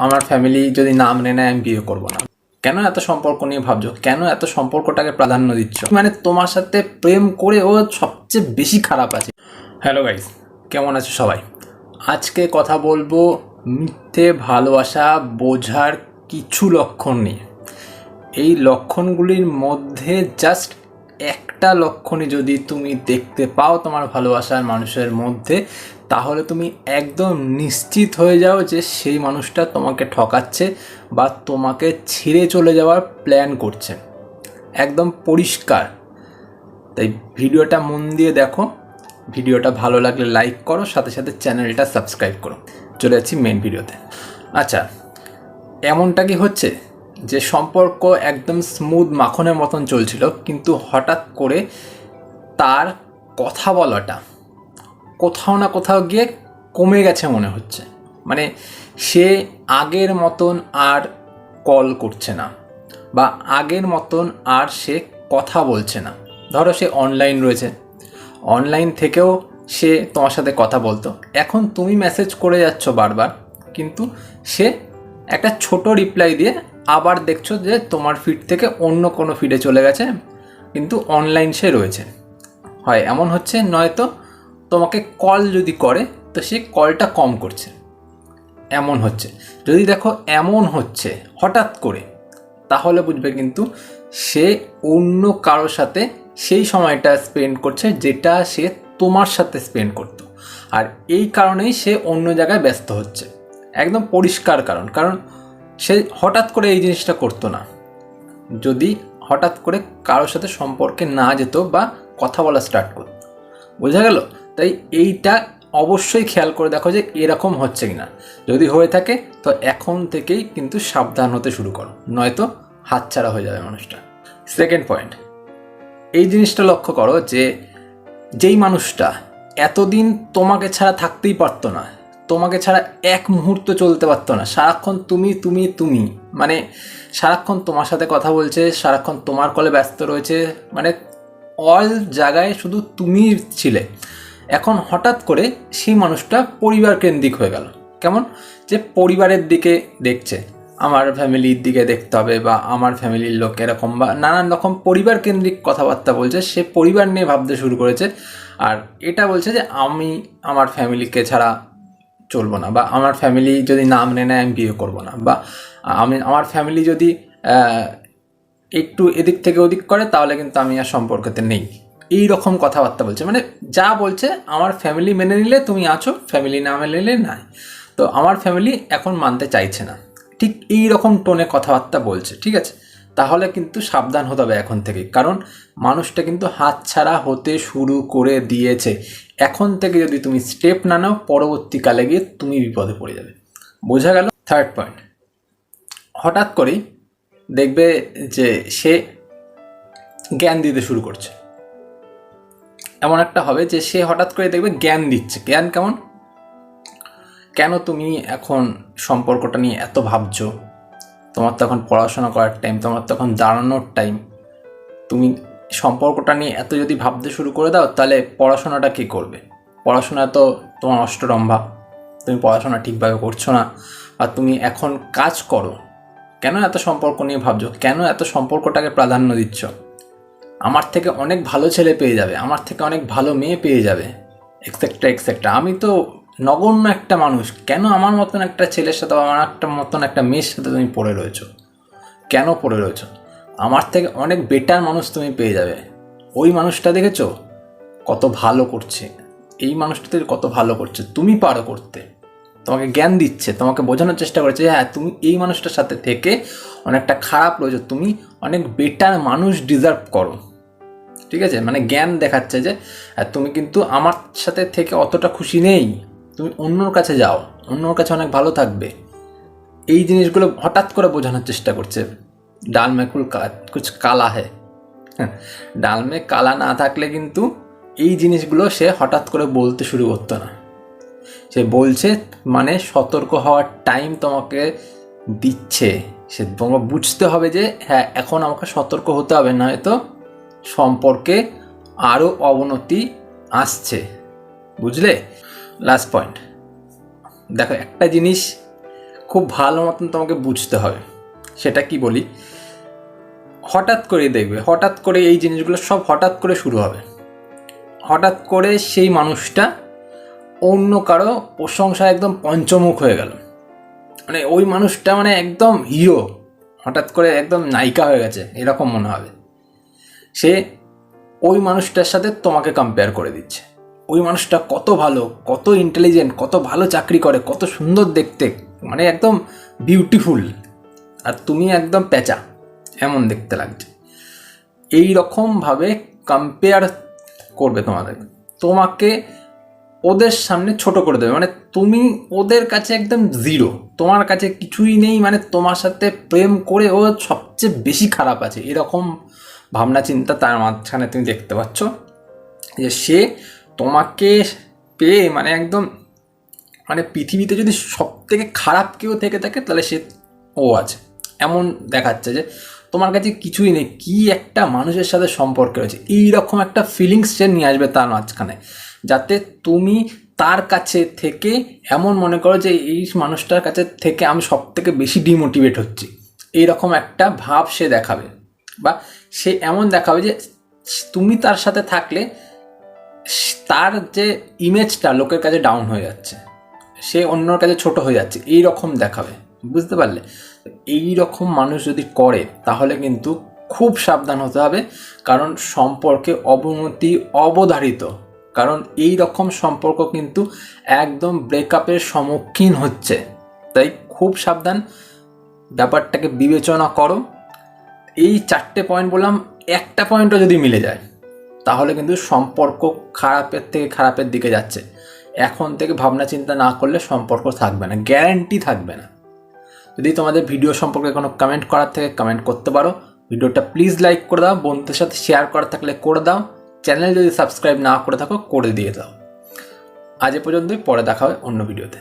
আমার ফ্যামিলি যদি না মেনে নেয় আমি বিয়ে করবো না। কেন এত সম্পর্ক নিয়ে ভাবছো? কেন এত সম্পর্কটাকে প্রাধান্য দিচ্ছ? মানে তোমার সাথে প্রেম করে ও সবচেয়ে বেশি খারাপ আছে। হ্যালো গাইস, কেমন আছো সবাই? আজকে কথা বলবো মিথ্যে ভালোবাসা বোঝার কিছু লক্ষণ নিয়ে। এই লক্ষণগুলির মধ্যে জাস্ট একটা লক্ষণই যদি তুমি দেখতে পাও তোমার ভালোবাসার মানুষের মধ্যে, তাহলে তুমি একদম নিশ্চিত হয়ে যাও যে সেই মানুষটা তোমাকে ঠকাচ্ছে বা তোমাকে ছেড়ে চলে যাওয়ার প্ল্যান করছে। একদম পরিষ্কার। তাই ভিডিওটা মন দিয়ে দেখো, ভিডিওটা ভালো লাগলে লাইক করো, সাথে সাথে চ্যানেলটা সাবস্ক্রাইব করো। চলে যাচ্ছি মেন ভিডিওতে। আচ্ছা, এমনটা কি হচ্ছে যে সম্পর্ক একদম স্মুথ মাখনের মতন চলছিল, কিন্তু হঠাৎ করে তার কথা বলাটা কোথাও না কোথাও গিয়ে কমে গেছে মনে হচ্ছে। মানে সে আগের মতন আর কল করছে না, বা আগের মতন আর সে কথা বলছে না। ধরো সে অনলাইন রয়েছে, অনলাইন থেকেও সে তোমার সাথে কথা বলতো, এখন তুমি মেসেজ করে যাচ্ছ বারবার, কিন্তু সে একটা ছোট রিপ্লাই দিয়ে আবার দেখছো যে তোমার ফিড থেকে অন্য কোনো ফিডে চলে গেছে, কিন্তু অনলাইন সে রয়েছে। হয় এমন হচ্ছে, নয়তো তোমাকে কল যদি করে তো সে কলটা কম করছে, এমন হচ্ছে। যদি দেখো এমন হচ্ছে হঠাৎ করে, তাহলে বুঝবে কিন্তু সে অন্য কারোর সাথে সেই সময়টা স্পেন্ড করছে যেটা সে তোমার সাথে স্পেন্ড করতো, আর এই কারণেই সে অন্য জায়গায় ব্যস্ত হচ্ছে। একদম পরিষ্কার কারণ সে হঠাৎ করে এই জিনিসটা করতো না যদি হঠাৎ করে কারোর সাথে সম্পর্কে না যেত বা কথা বলা স্টার্ট করতো। বোঝা গেল? তাই এইটা অবশ্যই খেয়াল করে দেখো যে এরকম হচ্ছে কিনা। যদি হয়ে থাকে তো এখন থেকেই কিন্তু সাবধান হতে শুরু করো, নয়তো হাতছাড়া হয়ে যাবে মানুষটা। সেকেন্ড পয়েন্ট, এই জিনিসটা লক্ষ্য করো যে যেই মানুষটা এতদিন তোমাকে ছাড়া থাকতেই পারতো না, তোমাকে ছাড়া এক মুহূর্ত চলতে পারতো না, সারাক্ষণ তুমি তুমি তুমি, মানে সারাক্ষণ তোমার সাথে কথা বলছে, সারাক্ষণ তোমার কলে ব্যস্ত রয়েছে, মানে অল জায়গায় শুধু তুমি ছিলে, এখন হঠাৎ করে সেই মানুষটা পরিবার কেন্দ্রিক হয়ে গেল। কেমন? যে পরিবারের দিকে দেখছে, আমার ফ্যামিলির দিকে দেখতে হবে, বা আমার ফ্যামিলির লোক এরকম, বা নানান রকম পরিবার কেন্দ্রিক কথাবার্তা বলছে, সে পরিবার নিয়ে ভাবতে শুরু করেছে। আর এটা বলছে যে আমি আমার ফ্যামিলিকে ছাড়া চলবো না, বা আমার ফ্যামিলি যদি না মেনে নেয় আমি বিয়ে করবো না, বা আমার ফ্যামিলি যদি একটু এদিক থেকে ওদিক করে তাহলে কিন্তু আমি আর সম্পর্কতে নেই। এই রকম কথাবার্তা বলছে, মানে যা বলছে আমার ফ্যামিলি মেনে নিলে তুমি আছো, ফ্যামিলি না মেনে নিলে নাই, তো আমার ফ্যামিলি এখন মানতে চাইছে না, ঠিক এই রকম টোনে কথাবার্তা বলছে। ঠিক আছে, তাহলে কিন্তু সাবধান হতে হবে এখন থেকে, কারণ মানুষটা কিন্তু হাতছাড়া হতে শুরু করে দিয়েছে। এখন থেকে যদি তুমি স্টেপ না নাও, পরবর্তীকালে গিয়ে তুমি বিপদে পড়ে যাবে। বোঝা গেল? থার্ড পয়েন্ট, হঠাৎ করেই দেখবে যে সে জ্ঞান দিতে শুরু করছে। এমন একটা হবে যে সে হঠাৎ করে দেখবে জ্ঞান দিচ্ছে। জ্ঞান কেমন? কেন তুমি এখন সম্পর্কটা নিয়ে এত ভাবছো? তোমার তো এখন পড়াশোনা করার টাইম, তোমার তো এখন দাঁড়ানোর টাইম। তুমি সম্পর্কটা নিয়ে এত যদি ভাবতে শুরু করে দাও, তাহলে পড়াশোনাটা কী করবে? পড়াশোনা তো তোমার অষ্টরম্ভা, তুমি পড়াশোনা ঠিকভাবে করছো না। আর তুমি এখন কাজ করো, কেন এত সম্পর্ক নিয়ে ভাবছো? কেন এত সম্পর্কটাকে প্রাধান্য দিচ্ছ? আমার থেকে অনেক ভালো ছেলে পেয়ে যাবে, আমার থেকে অনেক ভালো মেয়ে পেয়ে যাবে, এক্সেট্রা এক্সেট্রা। আমি তো নগণ্য একটা মানুষ, কেন আমার মতন একটা ছেলের সাথে বা আমার একটা মতন একটা মেয়ের সাথে তুমি পড়ে রয়েছো? কেন পড়ে রয়েছো? আমার থেকে অনেক বেটার মানুষ তুমি পেয়ে যাবে। ওই মানুষটা দেখেছো কত ভালো করছে, এই মানুষটাতে কত ভালো করছে, তুমি পারো করতে। তোমাকে জ্ঞান দিচ্ছে, তোমাকে বোঝানোর চেষ্টা করছে, হ্যাঁ তুমি এই মানুষটার সাথে থেকে অনেকটা খারাপ রয়েছে, তুমি অনেক বেটার মানুষ ডিজার্ভ করো। ঠিক আছে, মানে জ্ঞান দেখাচ্ছে যে তুমি কিন্তু আমার সাথে থেকে অতটা খুশি নেই, তুমি অন্যর কাছে যাও, অন্যর কাছে অনেক ভালো থাকবে। এই জিনিসগুলো হঠাৎ করে বোঝানোর চেষ্টা করছে। ডাল মে কুছ কালা হে, ডাল মে কালা না থাকলে কিন্তু এই জিনিসগুলো সে হঠাৎ করে বলতে শুরু করতো না। সে বলছে মানে সতর্ক হওয়ার টাইম তোমাকে দিচ্ছে। সে তোমাকে বুঝতে হবে যে হ্যাঁ এখন আমাকে সতর্ক হতে হবে, নয়তো সম্পর্কে আরও অবনতি আসছে। বুঝলে? লাস্ট পয়েন্ট, দেখো একটা জিনিস খুব ভালো মতন তোমাকে বুঝতে হবে। সেটা কি বলি, হঠাৎ করে দেখবে, হঠাৎ করে এই জিনিসগুলো সব হঠাৎ করে শুরু হবে। হঠাৎ করে সেই মানুষটা অন্য কারো প্রশংসায় একদম পঞ্চমুখ হয়ে গেল, মানে ওই মানুষটা মানে একদম হিরো, হঠাৎ করে একদম নায়িকা হয়ে গেছে এরকম মনে হবে। সে ওই মানুষটার সাথে তোমাকে কম্পেয়ার করে দিচ্ছে। ওই মানুষটা কত ভালো, কত ইন্টেলিজেন্ট, কত ভালো চাকরি করে, কত সুন্দর দেখতে, মানে একদম বিউটিফুল, আর তুমি একদম প্যাঁচা, এমন দেখতে লাগছে। এই রকমভাবে কম্পেয়ার করবে তোমাকে ওদের সামনে ছোট করে দেবে, মানে তুমি ওদের কাছে একদম জিরো, তোমার কাছে কিছুই নেই, মানে তোমার সাথে প্রেম করে ও সবচেয়ে বেশি খারাপ আছে, এরকম ভাবনা চিন্তা তার মাঝখানে তুমি দেখতে পাচ্ছ। যে সে তোমাকে পেয়ে মানে একদম, মানে পৃথিবীতে যদি সব থেকে খারাপ কেউ থেকে থাকে তাহলে সে ও আছে, এমন দেখাচ্ছে যে তোমার কাছে কিছুই নেই, কি একটা মানুষের সাথে সম্পর্ক রয়েছে, এইরকম একটা ফিলিংস সে নিয়ে আসবে তার মাঝখানে, যাতে তুমি তার কাছে থেকে এমন মনে করো যে এই মানুষটার কাছে থেকে আমি সব থেকে বেশি ডিমোটিভেট হচ্ছি, এইরকম একটা ভাব সে দেখাবে। বা সে এমন দেখাবে যে তুমি তার সাথে থাকলে তার যে ইমেজটা লোকের কাছে ডাউন হয়ে যাচ্ছে, সে অন্যর কাছে ছোট হয়ে যাচ্ছে, এই রকম দেখাবে। বুঝতে পারলে? এই রকম মানুষ যদি করে তাহলে কিন্তু খুব সাবধান হতে হবে, কারণ সম্পর্কে অবনতি অবধারিত, কারণ এই রকম সম্পর্ক কিন্তু একদম ব্রেকআপের সম্মুখীন হচ্ছে। তাই খুব সাবধান, ব্যাপারটাকে বিবেচনা করো। এই 4টে পয়েন্ট বললাম, একটা পয়েন্টও যদি মিলে যায় তাহলে কিন্তু সম্পর্ক খারাপের থেকে খারাপের দিকে যাচ্ছে। এখন থেকে ভাবনা চিন্তা না করলে সম্পর্ক থাকবে না, গ্যারান্টি থাকবে না। যদি তোমাদের ভিডিও সম্পর্কে কোনো কমেন্ট করার থেকে কমেন্ট করতে পারো। ভিডিওটা প্লিজ লাইক করে দাও, বন্ধুদের সাথে শেয়ার করার থাকলে করে দাও, চ্যানেল যদি সাবস্ক্রাইব না করে থাকো করে দিয়ে দাও। আজ এ পর্যন্তই, পরে দেখা হবে অন্য ভিডিওতে।